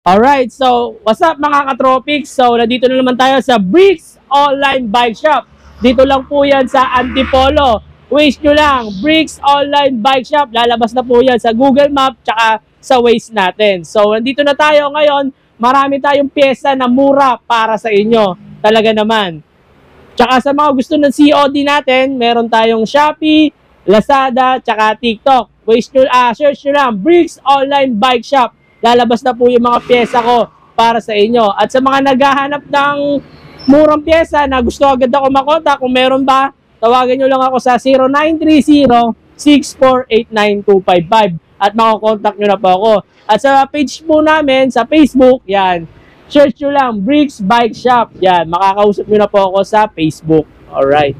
Alright, so what's up mga katropics? So nandito na naman tayo sa Bricks Online Bike Shop. Dito lang po yan sa Antipolo. Waze nyo lang, Bricks Online Bike Shop. Lalabas na po yan sa Google Map tsaka sa Waze natin. So nandito na tayo ngayon. Marami tayong pyesa na mura para sa inyo. Talaga naman. Tsaka sa mga gusto ng COD natin, meron tayong Shopee, Lazada, tsaka TikTok. Waze nyo, search nyo lang, Bricks Online Bike Shop. Lalabas na po yung mga pyesa ko para sa inyo. At sa mga naghahanap ng murang pyesa na gusto agad ako makontak, kung meron ba, tawagan nyo lang ako sa 0930-6489255 at makokontak nyo na po ako. At sa page po namin, sa Facebook, yan, search nyo lang, Bricks Bike Shop. Yan, makakausap nyo na po ako sa Facebook. Alright.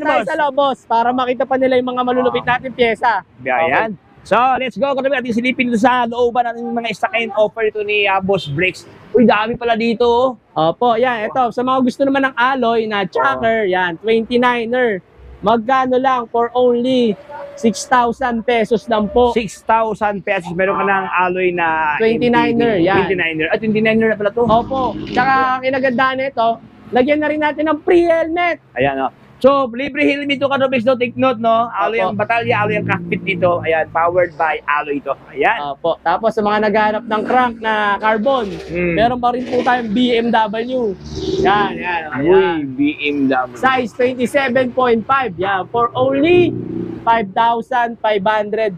Tayo sa lobos para makita pa nila yung mga malulupit natin pyesa. Ayan. So, let's go. Kung natin silipin dito sa looban ng mga stock and offer ito ni Boss Bricks. Uy, dami pala dito. Opo, yan. Ito, sa mga gusto naman ng alloy na chocker, yan, 29er. Magkano lang for only 6,000 pesos lang po. 6,000 pesos. Meron ka ng alloy na 29er, yan. 29er. At 29er na pala to. Opo. Tsaka kinagandaan nito, lagyan na rin natin ng pre-helmet. Ayan, o. So, libre helmet ito, Katropics, no? Take note, no? Alloy ang batalya, alloy ang cockpit dito. Ayan, powered by alloy ito. Ayan. Opo. Tapos sa mga naghahanap ng crank na carbon, meron pa rin po tayong BMW. Yan, yan. Uy, BMW. Size 27.5. Yan, for only 5,500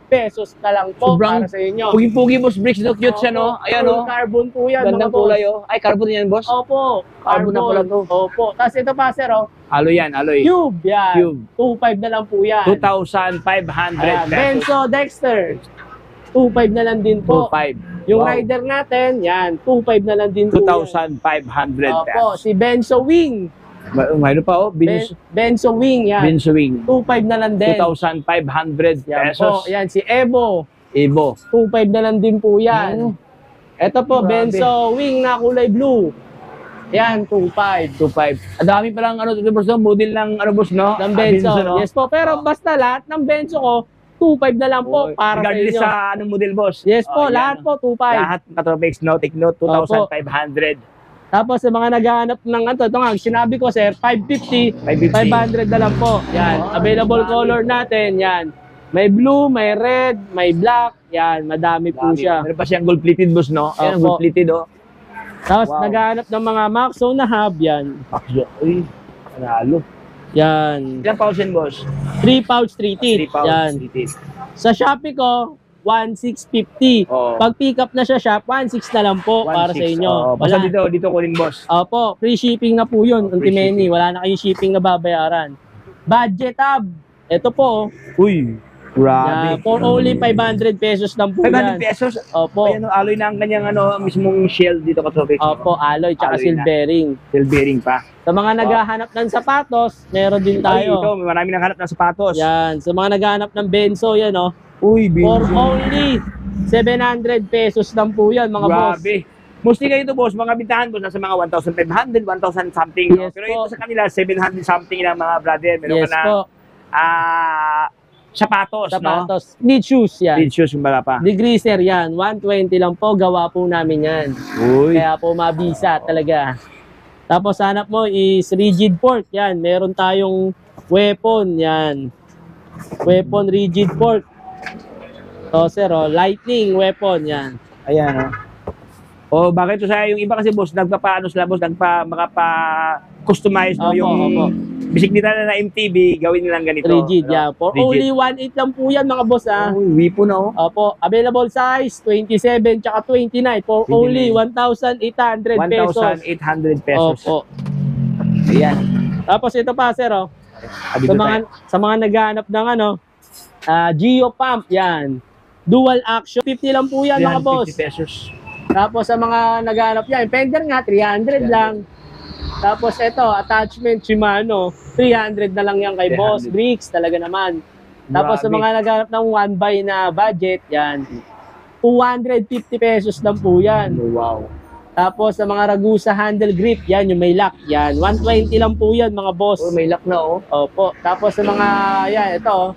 pesos na lang po. Sobrang para sa inyo. pugi-pugi, Boss Bricks, no? Cute siya, no? Ayan, no? Carbon po yan, Gandang mga boss. kulay, oh. Ay, carbon yan, boss? Opo. Carbon na pala to. Opo. Tapos ito pa, sir, oh. Alloy yan, alloy. Cube, yan. Cube. 2.5 na lang po yan. 2,500 Ayan, pesos. Benzo Dexter. 2.5 na lang din po. 2,500. Yung Wow. rider natin, yan, 2.5 na lang din po. 2,500 Opo, pesos. si Benzo Wing. Mayroon pa, oh. Benzo Wing, yan. Benzo Wing. 2.5 na lang din. 2,500 Yan pesos. po, yan, si Evo. Evo. 2.5 na lang din po yan. Ito po, Grabe. Benzo Wing na kulay blue. Yan, 2.5. 2,500. Ang dami pa lang, ano, boss, no? Model ng, ano, boss, no? Ng Benzo. no? Yes po, pero basta lahat ng Benzo ko, 2.5 na lang po para sa regardless inyo. sa anong model, boss. Yes po, Oh, lahat yan. po, 2.5. Lahat, Katropics, no? Take note, 2,500. Tapos sa mga naghahanap ng ito nga, sinabi ko sir, 550, 500 na lang po. Yan, available color natin, yan. May blue, may red, may black, yan, madami po siya. Meron pa siyang gold plated, boss, no? Ayan, Opo. gold plated, oh. Tapos Wow. naghahanap ng mga Maxo na hub, yan. Uy, panalo. Yan. Ilang pouch yan, boss? 3 pouch, 3 teeth. 3 pouch, Yan. 3 teeth. Sa Shopee ko, 1,650. Oo. Pag pick up na siya shop, 1,600 na lang po para sa 1,600. inyo. Oh, basta dito kunin, boss. Opo, free shipping na po yun. Free Unti-many, wala na kayong shipping na babayaran. Budget tab. Ito po, Uy, grabe. for only 500 pesos lang po 500 yan. pesos. Opo, Ayan, alloy na ang kanyang ano, mismong shell dito, Katropics. opo, alloy tsaka Alloy seal na. bearing. Shell bearing pa. Sa mga naghahanap ng sapatos, meron din Ay, ito, tayo. marami nang hanap ng sapatos. Yan, sa mga naghahanap ng Benzo, yan oh. Uy, For Benzo. only 700 pesos lang po yan, mga boss. Grabe. Mostly kayo ito, boss, mga bintahan, boss, nasa mga 1,500, 1,000 something. No? Yes Pero po. ito sa kanila, 700 something lang, mga brother. Meron Yes ka na po, sapatos, no? sapatos. Need shoes yan. Lead shoes, yung pa. Degreaser yan, 120 lang po, gawa po namin yan. Uy. Kaya po mabisa talaga. Tapos hanap mo is rigid fork, yan. Meron tayong weapon, yan. Weapon rigid fork. So sir, oh, lightning weapon, yan. Ayan, oh. Bakit ito sa yung iba kasi, boss, nagpapaano sila, boss, nagpa-customize, no? Opo, Yung opo. bisik nila na MTB, gawin nilang ganito. Rigid, ano? yan. For Rigid. only 1.8 lang po yan, mga boss, ha. Uy, wipo na, oh. Opo, available size 27 tsaka 29 for 29. only 1,800 pesos. 1,800 pesos. Opo. Ayan. Tapos ito pa, sir, oh. Dito Sa mga naghahanap ng Geo Pump, yan. Dual action, 50 lang po yan, mga boss. 50 pesos. Tapos sa mga naghahanap yan, Fender nga, 300 lang. Tapos ito, attachment Shimano, 300 na lang yan kay 300. Boss Bricks, talaga naman. Tapos sa Grabe. mga naghahanap ng 1 buy na budget, yan, 250 pesos lang po yan. Wow. Tapos sa mga Ragusa handle grip, yan yung may lock. Yan, 120 lang po yan mga boss. Oh, may lock na oh. Opo. Tapos sa mga, yan, ito oh.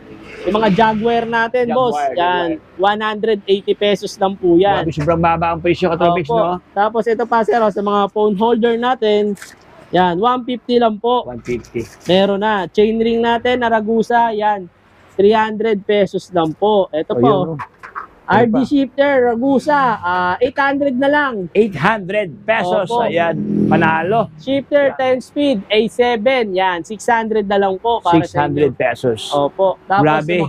Yung mga Jaguar natin, Jaguar, boss. Yan, 180 pesos lang po yan. Grabe, sobrang baba ang presyo Katropics, Opo. no? Tapos ito pa, sir, oh, sa mga phone holder natin, yan, 150 lang po. 150. Meron na. Chain ring natin na Ragusa, yan, 300 pesos lang po. Ito Oh, po, yun, oh. RD pa? shifter, Ragusa, 800 na lang. 800 pesos. Opo. Ayan, panalo. Shifter 10 speed, A7, yan, 600 na lang po. Para sa 600 inyo. pesos. Opo. Tapos Grabe.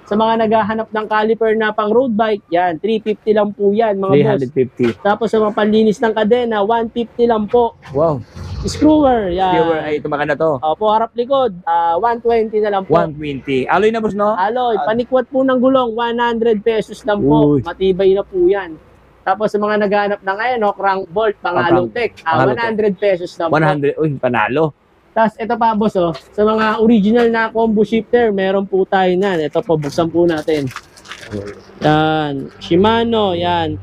sa mga naghahanap ng caliper na pang road bike, yan, 350 lang po yan, mga boss. 350. Tapos sa mga panlinis ng kadena, 150 lang po. Wow. Screwer, yan. Viewer, ay ito maganda to. Opo, harap likod, 120 na lang po. 120. Alloy na, boss, no? Alloy, panikwat po ng gulong, 100 pesos lang po. Uy. Matibay na po yan. Tapos sa mga naghahanap ng ngayon, no, crank bolt, pang Alotech, 100 pesos lang po. 100. Uy, panalo. Tapos ito pa, boss, oh, sa mga original na combo shifter, meron po tayo nan. Ito po, buksan po natin. Yan, Shimano, yan.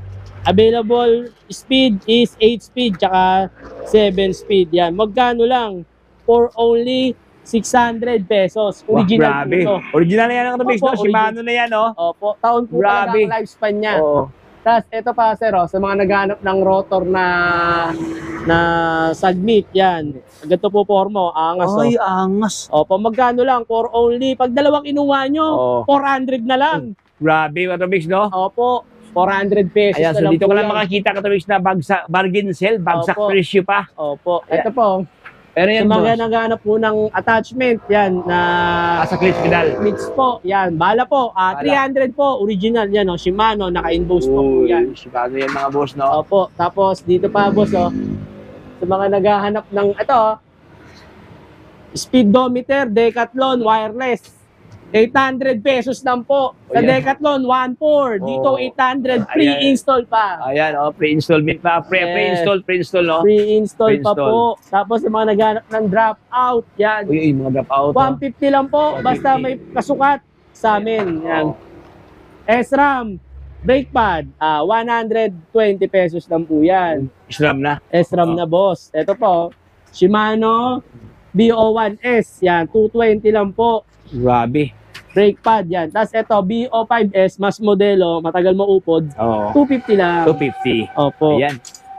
Available speed is 8 speed, tsaka 7 speed. Yan, magkano lang? For only 600 pesos. Original Wow, grabe. po ito. Original na yan ang Katropics, Opo, no? Shimano na yan, no? Opo, taon po talaga Grabe. ang lifespan niya. Oo. Tapos ito pa, sir, oh, sa mga naghahanap ng rotor na submit, yan. Ganito po formo, angas. Ay, Oh. angas. Opo, magkano lang? For only, pag dalawang inuha nyo, Oo. 400 na lang. Grabe, Katropics, no? Opo, 400 pesos Ayan, na so lang dito po ka lang yan. makakita Katropics na bargain sale, bagsak Opo. presyo pa. Opo, Ayan. ito po. Pero Sa yan, mga boss. naghahanap po ng attachment, yan, na Sa clutch pedal. mix po, yan, bala po, 300 po, original yan, oh, Shimano, naka-invoice pa po yan. Shimano yan mga boss, no? Opo, tapos dito pa, boss, oh, sa mga naghahanap ng, ito, oh, speedometer, Decathlon, wireless, 800 pesos lang po. Sa Ayan. Decathlon, 1.4. Dito, Oh. 800. Ayan. Pre-install pa. Ayan, oh, pre-installment pa. Yes. Pre-install, no? Pre-install pa Pre-install. po. Tapos sa mga naghanap ng drop out, yan. Uy, mga drop out. 150 lang po. 150. Basta may kasukat sa amin. Yan. SRAM, brake pad, 120 pesos lang po yan. Islam na. SRAM na, boss. Ito po, Shimano BO1S, yan, 220 lang po. Grabe. Brake pad, yan. Tapos ito, BO5S, mas modelo, matagal maupod, Oo. 250 lang. 250. Opo. Ayan.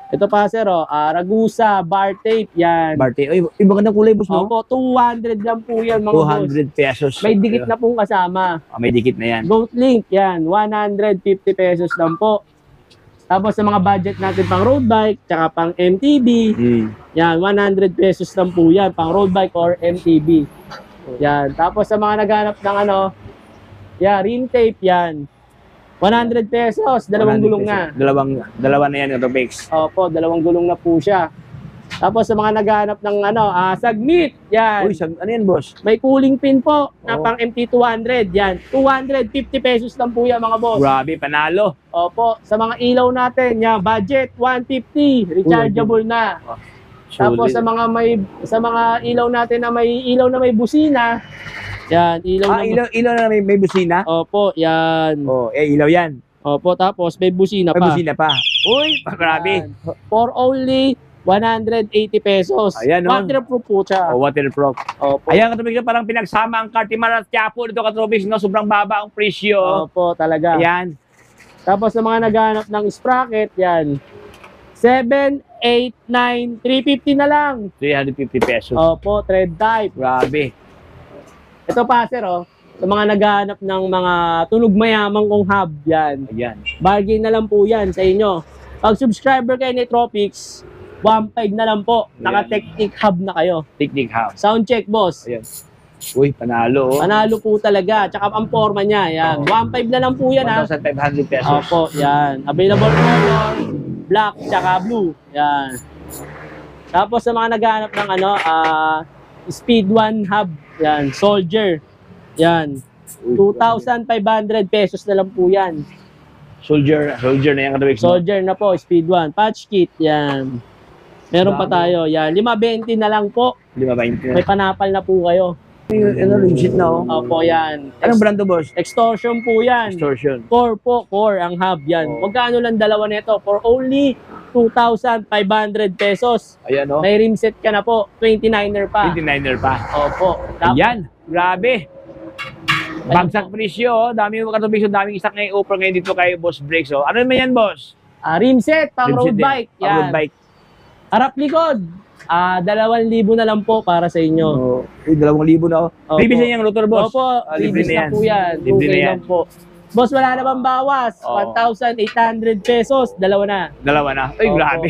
Ito pa, sir, Ragusa, bar tape, yan. Barte. Uy, iba gandang kulay, boss, no? Opo, 200 lang po yan, mga boss. 200 pesos. May dikit na pong kasama. Ah, may dikit na yan. Goat Link, yan, 150 pesos lang po. Tapos sa mga budget natin pang road bike, tsaka pang MTB, yan, 100 pesos lang po yan, pang road bike or MTB. Yan. Tapos sa mga naghanap ng rim tape, yan, 100 pesos, dalawang 100 gulong pesos. na. Dalawa na yan, Katropics. Opo, dalawang gulong na po siya. Tapos sa mga naghahanap ng sagmit, yan. Uy, ano yan, boss? May cooling pin po na Oo. pang MT200, yan. 250 pesos lang po yan, mga boss. Grabe, panalo. Opo, sa mga ilaw natin, yan, budget 150, rechargeable na. Tapos sa mga ilaw natin na may busina, yan, ilaw na may busina? Opo, yan. Oh, ilaw yan. Opo, tapos may busina May pa. busina pa. Uy, grabe. Yan. For only 180 pesos. Ayan, no? Waterproof po siya. Oh, waterproof. Opo. Ayan, Katropics, parang pinagsama ang Cartimar at Quiapo dito, Katropics, no? Sobrang baba ang presyo. Opo, talaga. Ayan. Tapos sa mga naghahanap ng sprocket, yan. 7, 8, 9, 350 na lang. 350 pesos. Opo, thread type. Grabe. Ito pa, sir, sa mga naghahanap ng mga tunog mayamang kong hub, yan. Ayan. Bargain na lang po yan sa inyo. Pag subscriber kayo ni Tropics, 1.5 na lang po. Naka-Technic hub na kayo. Technic house. Sound check, boss. Ayan. Uy, panalo. Oh. Panalo po talaga. Tsaka ang forma niya, yan. 1.5 na lang po yan, ha. 1,500 pesos. Opo, yan. Available color, black, tsaka blue. Yan. Tapos sa mga naghahanap ng Speed 1 hub, yan, Soldier. Yan. 2,500 pesos na lang po yan. Soldier na yan, Katropics. Soldier na po, Speed 1. Patch kit, yan. Meron pa tayo, yan. 520 na lang po. 520 na. May panapal na po kayo. Ano, legit na, oh. Opo, yan. Anong brand to, boss? Extortion po yan. Extortion. Core po, core ang hub yan. Oh. Magkano lang dalawa nito? For only 2,500 pesos. Ayan, no? May rim set ka na po, 29er pa. 29er pa. Opo. Ayan, grabe. Bagsak presyo, oh. Dami yung katubig, so daming isak ngayon offer ngayon dito kay Boss Brakes, oh. Ano naman yan, boss? Rim set, pang Rim road set din. bike. Pang road bike. Harap likod. 2,000 na lang po para sa inyo. Oh, 2,000 na, oh. Opo. Previous na yung rotor, boss. Opo, Libre previous na na po yan. Libre na 2K yan. lang po. Boss, wala na bang bawas? Oo. 1,800 pesos, dalawa na. Dalawa na. Ay, Opo. grabe.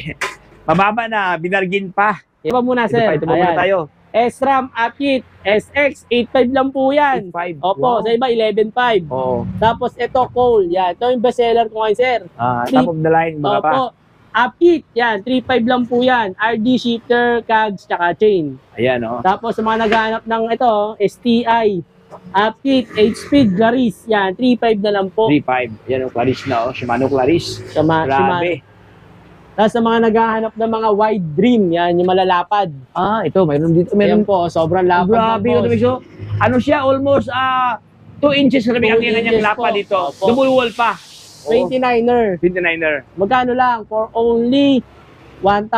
Mababa na, binargin pa. Ito pa muna, sir. Ito pa muna Ayan. tayo. SRAM Akit SX 8.5 lang po yan. 8.5. Opo, Wow. sa iba 11.5. Oo. Tapos ito Cole, yan. Ito yung bestseller ko ngayon, sir. Top of the line, mga pa. Opo. Upkit, yan. 3.5 lang po yan. RD shifter, cogs, tsaka chain. Ayan, oh. Tapos sa mga naghahanap ng ito, STI, Upkit, H-Speed, Claris, yan. 3.5 na lang po. 3.5. Ayan, oh, Claris na, oh. Shimano Claris. Grabe. Tapos sa mga naghahanap ng mga wide dream, yan, yung malalapad. Ito, mayroon dito. Meron po, sobrang lapad. Grabe, na, oh, so, ano siya, almost 2 inches na 2 ang kanyang inches lapad po. dito. Opo. Double wall pa. 29er. 29er. Magkano lang? For only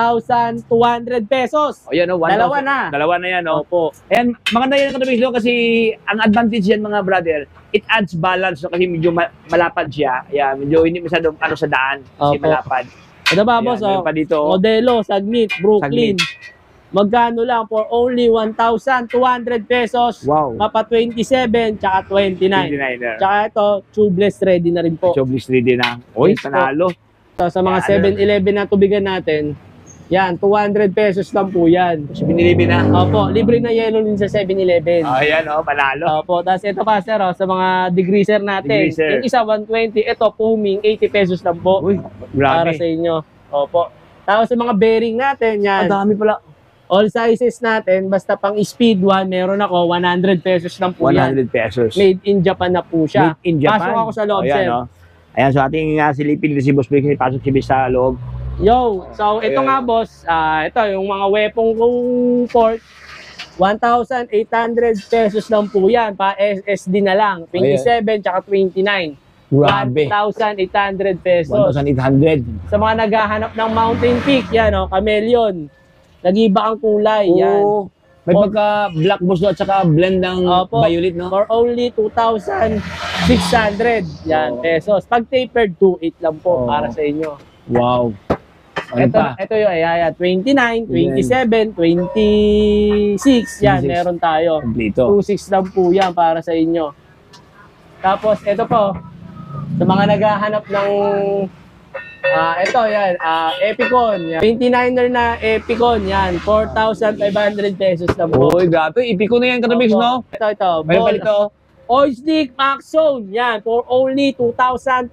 1,200 pesos. O yan, oh, 1,000. Dalawa na. Dalawa na yan, oh. Opo. Ayan, maganda yan katubig no, kasi ang advantage yan mga brother, it adds balance no, kasi medyo malapad siya. Ayan, medyo hindi masyado sa daan kasi Opo. malapad. Ito ba, Ayan, boss? meron pa dito, oh. Modelo, Sagmit, Brooklyn. Sagmit. Magkano lang? For only 1,200 pesos. Wow. Mapa 27, tsaka 29. 29er. Tsaka ito, tubeless ready na rin po. Choblis 3D na. Oy, Yes po. panalo. So, sa mga Ayan. 7-Eleven na tubigan natin, yan, 200 pesos lang po yan. So, binilibi na. Opo, libre na yellow din sa 7-Eleven. Ayan, oh, panalo. Opo, tapos ito pa sir, sa mga degreaser natin. Degreaser. Yung isa 120, ito foaming 80 pesos lang po Uy, para grabe. sa inyo. Opo. Tapos sa mga bearing natin, yan. Ang dami pala. All sizes natin, basta pang speed 1, meron ako 100 pesos lang po 100 yan. pesos. Made in Japan na po siya. Made in Japan. Pasok ako sa loob, Ayan, sir. oh. Ayan, so ating silipin dito si Boss Blake, pasok si Bis sa loob. Yo, so ito Ayan. nga boss, ito yung mga weapon kong port, 1,800 pesos lang po yan, pa SSD na lang, 27 tsaka 29. Grabe. 1,800 pesos. 1,800. Sa mga naghahanap ng Mountain Peak, yan o, Chameleon. Nag-iba ang kulay, yan. Oo. May pagka black boss no, at saka blend ng Opo. violet, no? For only 2,600 yan, Oo. pesos. Pag tapered, 2,800 lang po Oo. para sa inyo. Wow. Ano Ito, pa? ito yung 29, 27, 26, yan, 26. meron tayo. Kompleto. 2,600 lang po yan para sa inyo. Tapos, ito po, sa mga naghahanap ng, ito yan, Epicon, yan. 29er na Epicon, yan, 4,500 pesos lang po. Uy, grabe. Ipiko na yan, Katabix, Opo. no? Ito, Mayroon pa ball, dito. Oil Stick Max Zone, yan, for only 2,500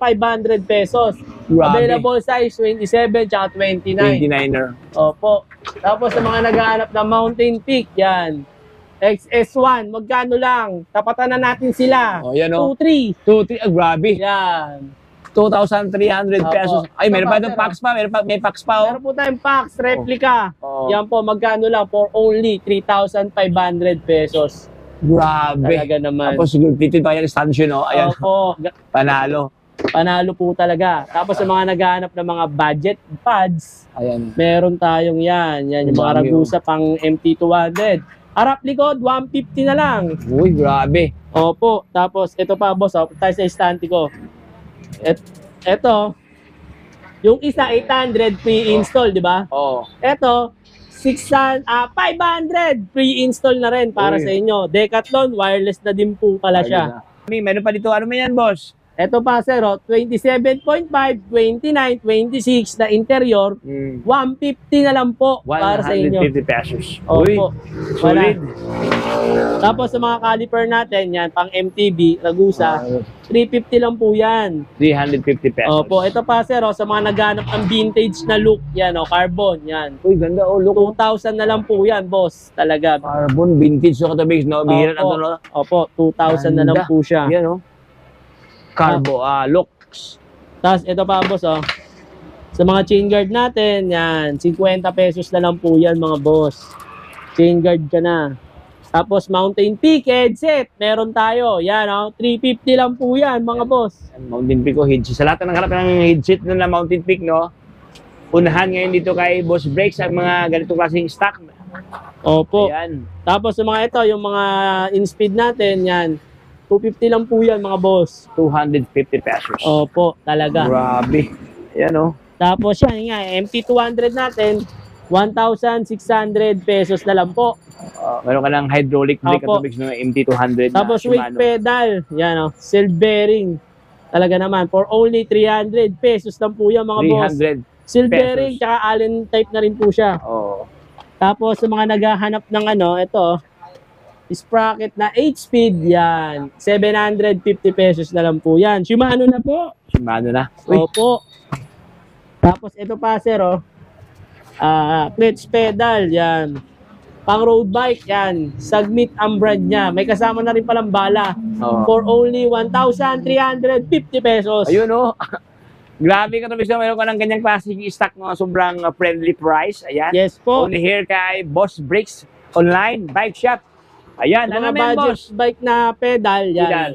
pesos. Grabe. Available size 27 tsaka 29. 29er. Opo. Tapos sa mga naghahanap ng Mountain Peak, yan. XS1, magkano lang? Tapatan na natin sila. Oh, yan, oh. 2,300. 2, 3, grabe. Yan. 2,300 Opo. pesos. Ay, meron pa Ito pa, itong sir, packs pa. May packs pa, oh. Meron po tayong Pax, replica. Oh. Yan po, magkano lang? For only 3,500 pesos. Grabe. Talaga naman. Tapos, titin pa yan, stanchion, no? Ayan, Opo. panalo. Panalo po talaga. Tapos sa mga naghahanap ng mga budget pads, Ayan. meron tayong yan. Yan yung mga Dami, Ragusa pang MT200. Harap likod, 150 na lang. Uy, grabe. Opo. Tapos ito pa boss, tayo sa istante ko. Ito, yung isa 800 pre-install, di ba? Oo. Ito, 500 pre-install na rin para Uy. sa inyo. Decathlon, wireless na din po pala siya. Meron pa dito. Ano man yan, boss? Ito pa sir, 27.5, 29, 26 na interior, 150 na lang po para sa inyo. 150 pesos. Uy, Opo. solid. Tapos sa mga caliper natin, yan, pang MTB, Ragusa, 350 lang po yan. 350 pesos. Opo, ito pa sir, sa mga naghanap ng vintage na look, yan, carbon, yan. Uy, ganda. Oh, look. 2,000 na lang po yan, boss, talaga. Carbon, vintage so Katabix, no? Bihira na Opo. to, no? Opo, 2,000 na lang Ganda. po siya. Yan, no? Carbo, looks. Tapos ito pa boss, sa mga chain guard natin, yan, 50 pesos na lang po yan mga boss. Chain guard ka na. Tapos Mountain Peak headset, meron tayo. Yan, 350 lang po yan mga boss. Mountain Peak o headset. Sa lahat ng hanap ng headset na Mountain Peak, no? unahan ngayon dito kay Boss Breaks ang mga ganitong klaseng stock. Opo. Ayan. Tapos yung mga ito, yung mga in-speed natin, yan. 250 lang po yan mga boss. 250 pesos. Opo, talaga. Grabe. Ayan o. Tapos yan nga, MT200 natin, 1,600 pesos na lang po. Meron ka ng hydraulic brake Opo. at ng MT200 Tapos na weight Shimano. pedal, yan o, self bearing. Talaga naman, for only 300 pesos lang po yan mga boss. 300. Self pesos. bearing, tsaka Allen type na rin po siya. Oo. Tapos sa mga naghahanap ng ano, ito, sprocket na 8-speed, yan. 750 pesos na lang po yan. Shimano na po. Shimano na. Uy, Opo. Tapos ito pa sir, oh. Clutch pedal, yan. Pang road bike, yan. Sagmit ang brand niya. May kasama na rin palang bala. Oo. For only 1,350 pesos. Ayun o. Grabe ka tapos na meron ka ng ganyang klaseng stock mga sobrang friendly price. Ayan. Yes po. Only here kay Boss Breaks Online Bike Shop. Ayan. Yung Ano mga naman budget boss? bike na pedal, yan.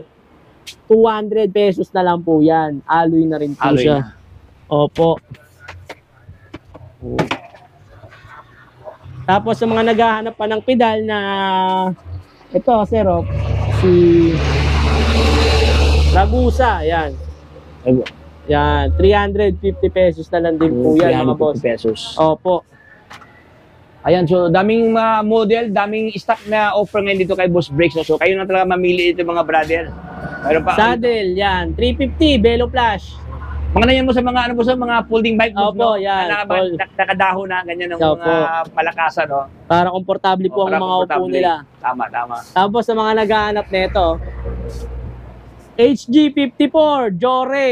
200 pesos na lang po yan. Alloy na rin po Alloy siya. na. Opo. Tapos sa mga naghahanap pa ng pedal na ito, sir, oh, si Ragusa, yan. Yan, 350 pesos na lang din po yan, mga boss. 350 pesos. Opo. Ayan, so daming model, daming stock na offer ngayon dito kay Boss Breaks. So kayo na talaga mamili ito mga brother. Meron pa. Saddle, yan, 350, Velo Flash. Mga na yan mo sa mga ano po sa mga folding bike mo, Opo, no? yan. Na nakadaho na ganyan ng Opo. mga palakasan, no? Para komportable po ang Para mga upo komportable. nila. Tama, tama. Tapos sa mga naghahanap nito, HG54, Jore.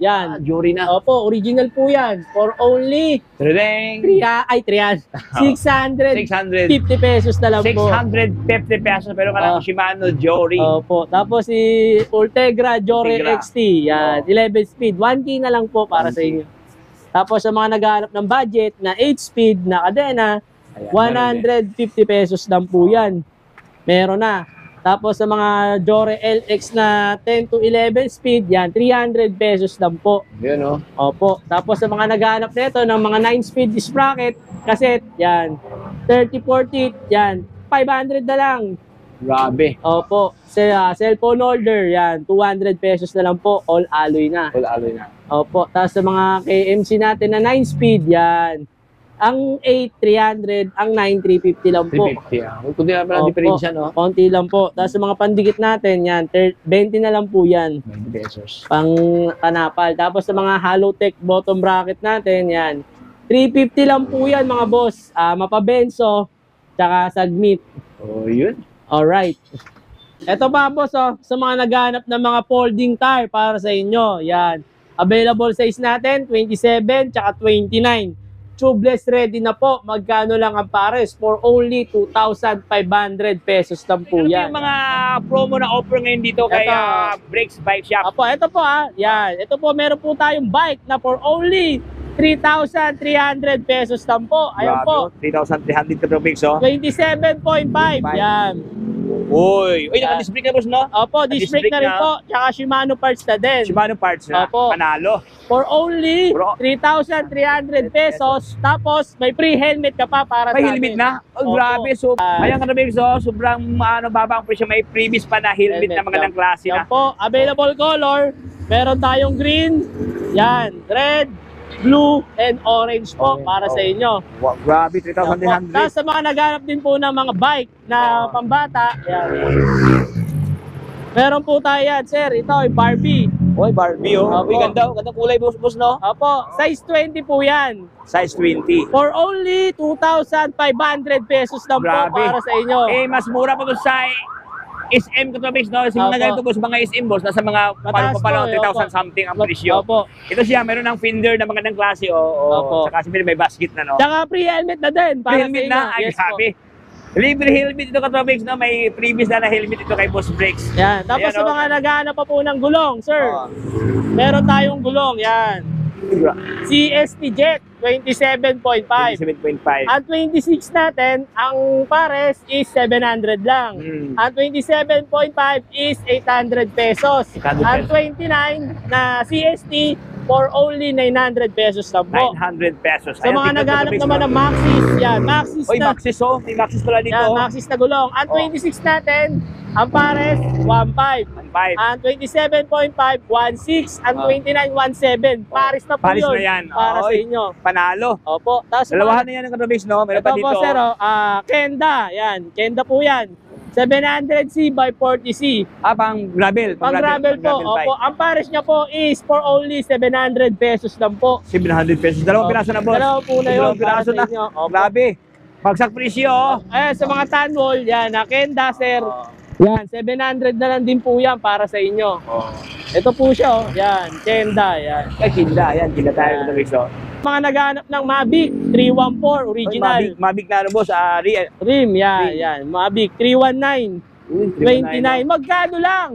Yan. Jury na. Opo, original po yan. For only Tring. 650 600. pesos na lang po. 650 pesos pero ka lang Shimano Jory. Opo. Tapos si Ultegra Jore Ultegra. XT. Yan. 11 speed. 1K na lang po para 1K. sa inyo. Tapos sa mga naghahanap ng budget na 8 speed na kadena, Ayan, 150 pesos lang po yan. Meron na. Tapos sa mga Jore LX na 10 to 11 speed, yan, 300 pesos lang po. Yun, no? Opo. Tapos sa mga naghahanap nito ng mga 9-speed sprocket, cassette, yan, 30-40, yan, 500 na lang. Grabe. Opo. Cellphone holder, yan, 200 pesos na lang po, all alloy na. All alloy na. Opo. Tapos sa mga KMC natin na 9-speed, yan, ang 8, 300, ang 9, 350 lang po. 350, ah. Kung di na pala Opo. diferensya, no? Konti lang po. Tapos sa mga pandikit natin, yan, 20 na lang po yan. 20 pesos. Pang kanapal. Tapos sa mga hollow tech bottom bracket natin, yan. 350 lang po yan mga boss. Mapabenso, tsaka sagmit. Oh, yun. Alright. Ito pa boss, oh, sa mga naghahanap ng mga folding tire para sa inyo. Yan. Available size natin, 27 tsaka 29. Tubeless ready na po. Magkano lang ang pares? For only 2,500 pesos lang po Ano yan. yung mga promo na offer ngayon dito kay Ito. Breaks Bike Shop? Apo, ito po yan. Ito po, meron po tayong bike na for only 3,300 pesos lang po. Ayan po. 3,300 ka Breaks, oh. 27.5. Yan. Uy, naka-disc brake na boss, no? Opo, disc brake na rin po. Tsaka Shimano parts na din. Shimano parts na. Opo. Panalo. For only Bro. 3,300 pesos. Tapos, may free helmet ka pa para May sa helmet atin. na? Oh, Opo. grabe. So, ayan ka Breaks, oh. Sobrang baba ang presyo. May previous pa na helmet na magandang klase Yan na. po, available color. Meron tayong green. Yan, red, blue, and orange po Okay, para sa okay. inyo. Wow, grabe, Yan po. 3,300. Tapos sa mga naghanap din po ng mga bike na pambata, yan. Meron po tayo yan, sir. Ito, yung Barbie. Oy, Barbie, oh. Opo. Uy, ganda, oh. Gandang kulay, boss, no? Opo, size 20 po yan. Size 20. For only 2,500 pesos lang po Grabe. para sa inyo. Eh, mas mura pa doon sa SM Katobics, no? Kasi mga Opo. ganito, boss, mga SM, boss, nasa mga Mataas pa pala, po, 3,000 opo. something ang presyo. Opo. Ito siya, meron ng fender na magandang klase, Opo. Saka siyempre may basket na, no? Tsaka free helmet na din para Helmet sa inyo. na, ay Yes po. grabe. Libre helmet ito Katobics, no? May previous na helmet ito kay Boss Breaks. Yan. Tapos Ayan, sa oh. mga naghahanap pa po ng gulong, sir. Oh. Meron tayong gulong, yan. CST Jet, 27.5. 7.5. Ang 26 natin, ang pares is 700 lang. Ang 27.5 is 800 pesos. 800 Ang pesos. 29 na CST, for only 900 pesos lang po. 900 pesos. Sa mga naghahanap naman ng Maxis, yan, Maxis Oy, na. Maxis oh. May Maxis pala dito. Yan, Maxis na gulong. Ang 26 natin, ang pares, 1.5. 5. Ang 27.5, 1.6. Ang 29, 1.7. Pares na po Paris yun. na yan. Para sa Oy, inyo. Panalo. Opo. Tapos Dalawahan na yan ng Katrobix, no? Meron ito pa dito. po, sir, Kenda. Yan, Kenda po yan. 700C by 40C. Pang gravel. Pang gravel po. Opo. Ang pares niya po is for only 700 pesos lang po. 700 pesos. Dalawang Opo. piraso na, boss. Dalawa po na yun. Dalawang piraso para na. sa inyo. Opo. Grabe. Bagsak presyo, oh. Sa mga tanwol, yan, Kenda, sir. Yan, 700 na lang din po yan para sa inyo. Ito po siya, oh. Yan, Kenda, yan. Ay, kinda. Ayan, kinda tayo, Katrobix, oh. Mga naghahanap ng Mavic 314 original. Mabic na, boss. Rim, yan, yan. Mavic 319. 29. Magkano lang?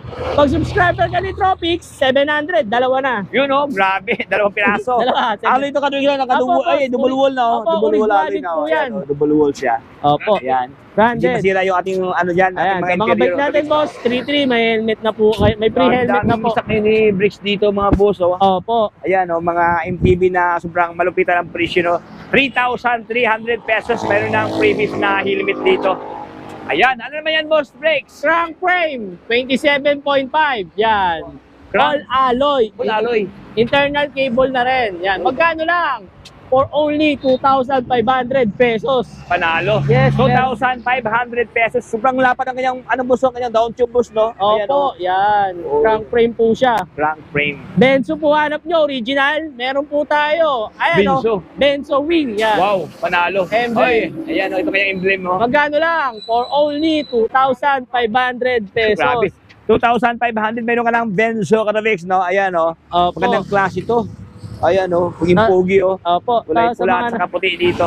Pag subscriber ka ni Tropics, 700. Dalawa na. Yun, oh. Grabe. Dalawang piraso. Dalawa. Ito Katrobix, nakadubol. Opo, Ay, double wall na, oh. opo, Double wall original alin na, po oh. yan. Ayan, oh. Double wall siya. Opo. Ayan. Hindi Branded. masira yung ating, ano dyan, Ayan, ating sa mga mga bike interior. natin, boss, 3-3, may helmet na po. May pre-helmet na po. Isak ni Bricks dito, mga boss, oh. Opo. Ayan, oh, mga MTB na sobrang malupitan ang presyo, no? 3,300 pesos. Meron ng previous na helmet dito. Ayan, ano naman yan, boss? Brakes. Crank frame, 27.5. Yan. All alloy. Full alloy. Internal cable na rin. Yan. Magkano lang? For only 2,500 pesos. Panalo. Yes, 2,500 pesos. Sobrang lapad ang kanyang, anong boss, ang kanyang down tube, boss, no? Ayan, Opo, yan. Oh. Crank frame po siya. Crank frame. Benzo po hanap nyo, original. Meron po tayo. Ayan, Benzo. Benzo wing. Yan. Wow, panalo. Emblem. Oy, ayan, oh, ito kanyang emblem, no? Magkano lang? For only 2,500 pesos. Grabe. 2,500, meron ka ng Benzo Katrobix, no? Ayan, oh. Opo. Magandang klase ito. Ayan, oh. Puging-pugi, oh. Opo. Kulay Tapos sa pula mga at saka puti dito.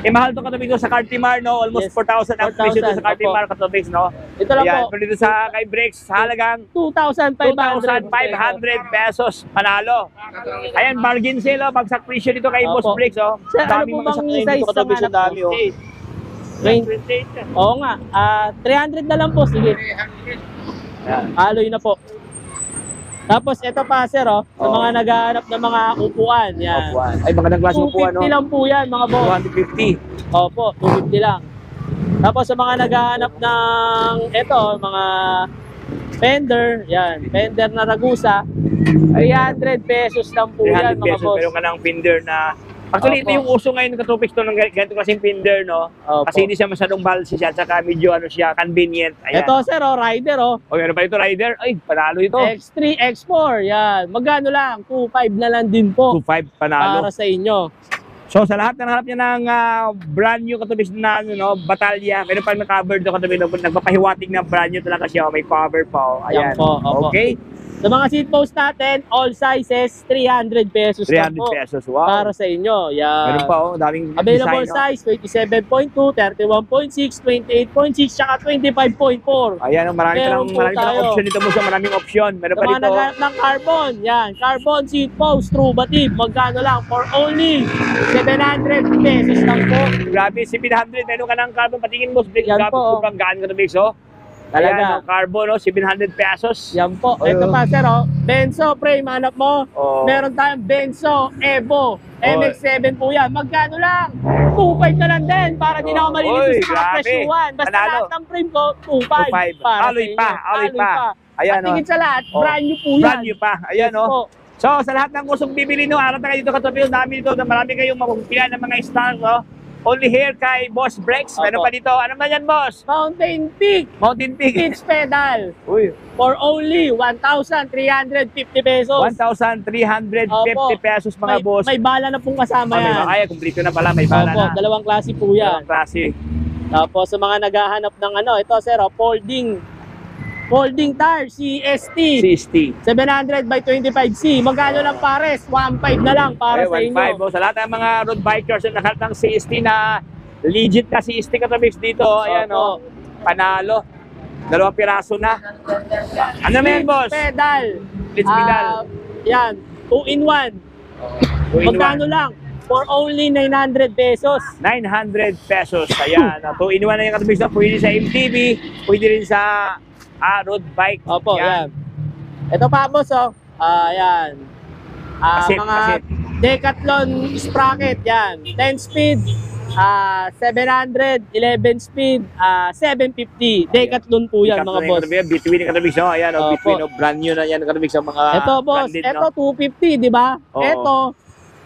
Mahal to Katrobix sa Cartimar, no? Almost Yes. 4,000 ang presyo to 4,000, sa Cartimar, Katrobix, no? Ito lang Ayan, po. pero dito sa kay Bricks, halagang 2,500 2,500 pesos. Panalo. Ayan, bargain sale, oh. Bagsak presyo dito kay Boss Opo. Bricks, oh. Sir, ano Daming po mga bang sakyan size dito, Katrobix, sa ang dami, oh. 28. Oo nga. 300 na lang po. Sige. Ayan. Aloy na po. Tapos ito pa, sir, sa Oo. mga naghahanap ng mga upuan. Yan. Upuan. Ay, magandang klase upuan, no? 250 lang po yan, mga boss. 250. Opo, 250 lang. Tapos sa mga naghahanap ng mga fender, yan, fender na Ragusa, 300 pesos lang po 300 yan, mga pesos. boss. Meron ka ng Finder na... Actually, ito Opo. yung uso ngayon ng Katrobix to ng ganito klaseng Finder, no? Opo. Kasi hindi siya masyadong balsi siya, at saka medyo ano siya, convenient. Ayan. Ito, sir, rider, O, meron pa ito, rider. Ay, panalo ito. X3, X4, yan. Magkano lang? 2.5 na lang din po 2.5, panalo. para sa inyo. So, sa lahat na nahanap niya ng brand new Katrobix na, batalya, meron pa na cover doon Katrobix, nagpapahiwatig na brand new talaga siya, may cover pa. Ayan. Yan po, opo. Okay? Sa mga seat post natin, all sizes, 300 pesos 300 lang po pesos, wow. para sa inyo. Yan. Meron pa, daming Available design, size, 27.2, 31.6, 28.6, tsaka 25.4. Ayan, maraming Meron po palang tayo. option dito mo sa maraming option. Meron Sa pa mga dito. naghanap ng carbon, yan. Carbon seat post, true batib. Magkano lang? For only 700 pesos lang po. Grabe, 700. Meron ka ng carbon. Patingin mo, Yan grabe, po, oh. sobrang gaan ka na, Bix, oh. Talaga. Ayan, carbon, 700 pesos. Yan po. Oh. Ito pa, sir, Benzo frame, hanap mo. Oh. Meron tayong Benzo Evo. MX-7 po yan. Magkano lang? 2.5 na lang din para di na ako malilito Oy, sa mga grabe. presyuhan. Basta Panalo. lahat ng frame ko, 2.5. 2.5. Aloy pa, aloy pa. Ayan, At tingin sa lahat, Oh. brand new po yan. Brand new pa. Ayan, Yes oh. po. So, sa lahat ng gustong bibili, no, araw na kayo dito Katrobix, dami dito, marami kayong makukupihan ng mga stars, oh. Only here kay Boss Breaks. Meron Opo. pa dito. Ano ba yan, Boss? Mountain Peak. Mountain Peak. Pitch pedal. Uy, For only 1,350 pesos. 1,350 Opo. pesos, mga boss. May bala na pong kasama yan. Ay, kumplito na pala, may bala Opo, na. dalawang klase po yan. Dalawang klase. Tapos sa mga naghahanap ng ito sir, folding tire, CST. 60. 700 by 25C. Magkano lang pares? 1.5 na lang para sa 1.5. inyo. Oh, sa lahat ng mga road bikers na nakatang CST na legit na CST Katrobix dito. Ayan, Opo. oh. Panalo. Dalawang piraso na. Ano na yan, boss? Pedal. Blitz pedal. Yan, 2-in-1. Magkano lang? For only 900 pesos. 900 pesos. Ayan. 2-in-1 na yung Katrobix na pwede sa MTB, pwede rin sa road bike. Opo, yan. Ito pa boss, yan. Mga Decathlon sprocket, yan. 10 speed, 700, 11 speed, 750. Decathlon po yan, mga boss. Between yung Katrobix, no? Ayan, between, brand new na yan, Katrobix, mga ito, boss, branded, ito, no? 250, di ba? Oo. Ito,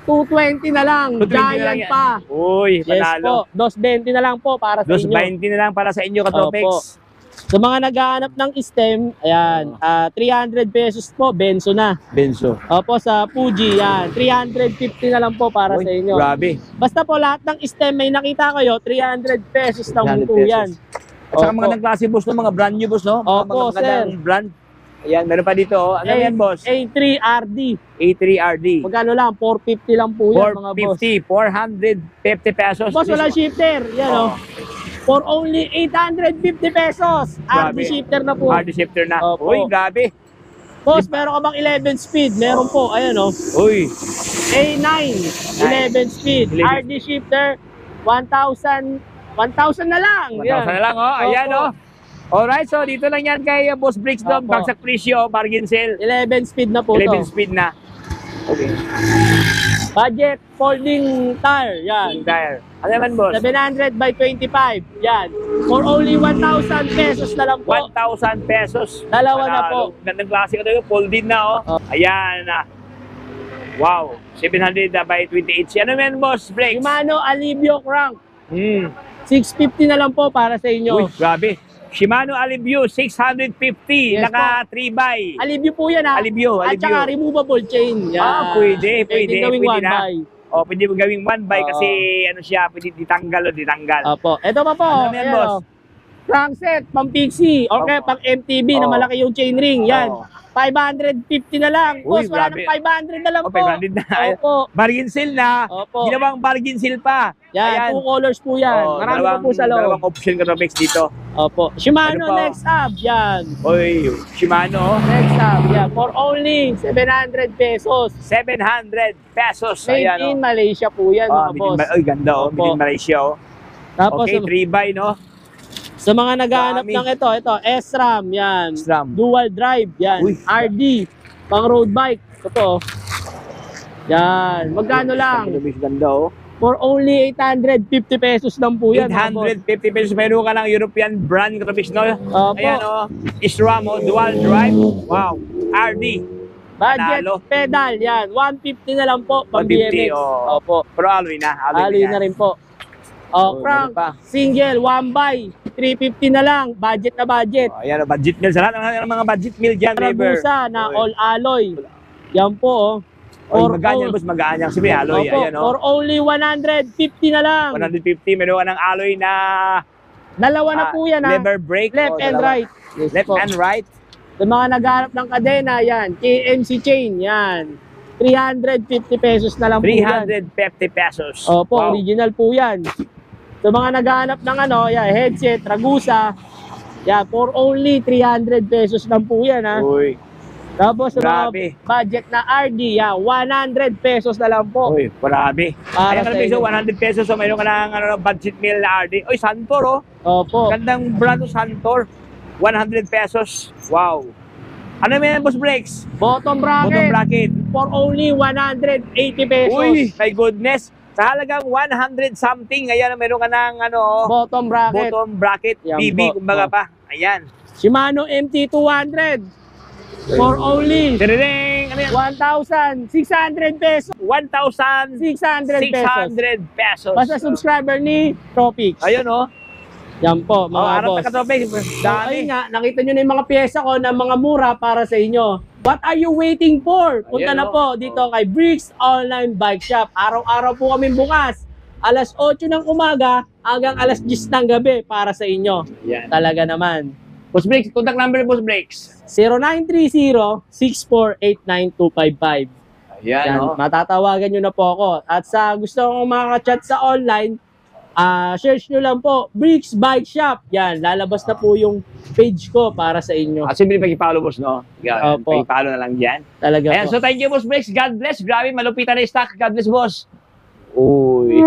220 na lang. 220 na lang Giant yan. pa. Uy, Yes panalo. po, 220 na lang po para sa inyo. 220 na lang para sa inyo, Katrobix. Opo. Sa mga naghahanap ng stem, ayan, 300 pesos po, benzo na. Benzo. Opo, sa Fuji, yan, 350 na lang po para Uy, sa inyo. grabe. Basta po lahat ng stem may nakita kayo, 300 pesos lang 300 po pesos. yan. At saka Opo. mga nagklase, boss, no? Mga brand new, boss, no? Opo, mga magandang brand. Ayan, meron pa dito, oh. Ano yan, boss? A3RD. A3RD. Magkano lang, 450 lang po yan, mga boss. 450 pesos. Boss, wala shifter. Yan, Oh. For only 850 pesos. RD Grabe. shifter na po. RD shifter na. Opo. Uy, grabe. Boss, meron ka bang 11 speed? Meron po, ayan Uy. A9, 11 speed. 11. RD shifter, 1,000 na lang. 1,000 na lang, oh. Ayan, Opo. oh. Alright, so dito lang yan kay Boss Bricks Dom. Opo. Bagsak presyo, bargain sale. 11 speed na po 11 to. speed na. Okay. Budget folding tire, yan. Tire. Ano naman, boss? 700 by 25, yan. For only 1,000 pesos na lang po. 1,000 pesos. Dalawa na po. Gandang klase ka tayo. Folded na, oh. Ayan. Wow. 700 by 28. Ano naman, Boss Bricks? Shimano Alivio crank, 650 na lang po para sa Uy, inyo. grabe. Shimano Alivio 650. Yes, Naka 3x. Alivio po yan, ha? Alivio, At saka Alivio. removable chain. Yan. Pwede gawing pwede one na. by. Oh, pwede mo gawing one by Oo. kasi ano siya, pwede ditanggal o ditanggal. Opo. Ito pa po. Ano yan, ayan, boss? oh. Crankset, pang pixie, or kaya Opo. pang MTB na Oo. malaki yung chain ring. Yan. Oo. 550 na lang. Uy, Boss, wala grabe. nang 500 na lang Oh, po. 500 na. Opo. Bargain sale na. Opo. Ginawang bargain sale pa. Yan, Ayan. 2 colors po yan. Oh, Marami pa po sa dalawang loob. option ka Tropex dito. Opo. Shimano Ano pa? Next Up, yan. Oy, Shimano, Next Up, yan. For only 700 pesos. 700 pesos. Made Ayan, in oh. Malaysia po yan, mga boss. Oy, ganda, oh. Opo. Made in Malaysia, oh. Tapos Okay, 3x, no? sa mga naghahanap Dami. ng ito S-Ram, yan. S-Ram. Dual drive, yan. Uy. RD, pang road bike. Ito. Yan. Magkano lang? Ganda, oh. For only 850 pesos lang po yan, mga boss. 850 pesos. Meron ka ng European brand, Tropex, no? Opo. Ayan, oh. SRAM, oh. Dual drive. Wow. RD. Budget Panalo. pedal, yan. 150 na lang po, pang 150, BMX. oh. Opo. Pero alloy na. Alloy na rin po. Oh, Crank, meron pa. single, 1 by, 350 na lang. Budget na budget. Oh, ayan, oh. Budget meal. Sa lahat ng mga budget meal dyan, neighbor. Ragusa na Oy. all alloy. Yan po, oh. Oy, For magaan yan, all- boss. Magaan yan. Sabi, alloy. Opo, Ayan, for oh. only 150 na lang. 150. Meron ka ng alloy na Dalawa na po yan, ha? lever brake. Left Oh, and dalawa. right. Yes Left po. and right. Sa mga naghahanap ng kadena, yan. KMC chain, yan. 350 pesos na lang po yan. 350 pesos. Opo, Wow. original po yan. Sa mga naghahanap ng yan, headset, Ragusa, yan, for only 300 pesos lang po yan, ha? Uy. Tapos sa Grabe. mga budget na RD, yan, 100 pesos na lang po. Uy, marami. Para Ayan sa ka inyo. 100 pesos. So, mayroon ka ng budget meal na RD. Uy, Santor, oh. Opo. Gandang brand ng Santor. 100 pesos. Wow. Ano yan, boss brakes? Bottom Bottom bracket, bracket. for only 180 pesos. Uy, my goodness. Sa halagang 100 something, ayan, meron ka ng Bottom bracket. bottom bracket, Yan PB, po. kumbaga pa. Ayan. Shimano MT200 for only Tiring, ano yan? 1,600 pesos. 1,600 600 pesos. pesos. Basta subscriber ni Tropics. Ayun, oh. Yan po, mga Harap boss. na ka-topic. So, ayun Dami. nga, nakita nyo na yung mga pyesa ko na mga mura para sa inyo. What are you waiting for? Punta Ayan, na oh. po dito kay Bricks Online Bike Shop. Araw-araw po kami bukas. Alas 8 ng umaga hanggang alas 10 ng gabi para sa inyo. Yan. Talaga naman. Boss Breaks, contact number, Boss Breaks. 0930-6489255. Ayan, Yan, oh. matatawagan nyo na po ako. At sa gusto kong makaka-chat sa online, search nyo lang po, Bricks Bike Shop. Yan, lalabas na po yung page ko para sa inyo. At simple pag-follow, boss, no? Yan, Opo. pag-follow na lang dyan. Talaga Ayan, po. so thank you, Boss Breaks. God bless. Grabe, malupitan na yung stock. God bless, boss. Uy.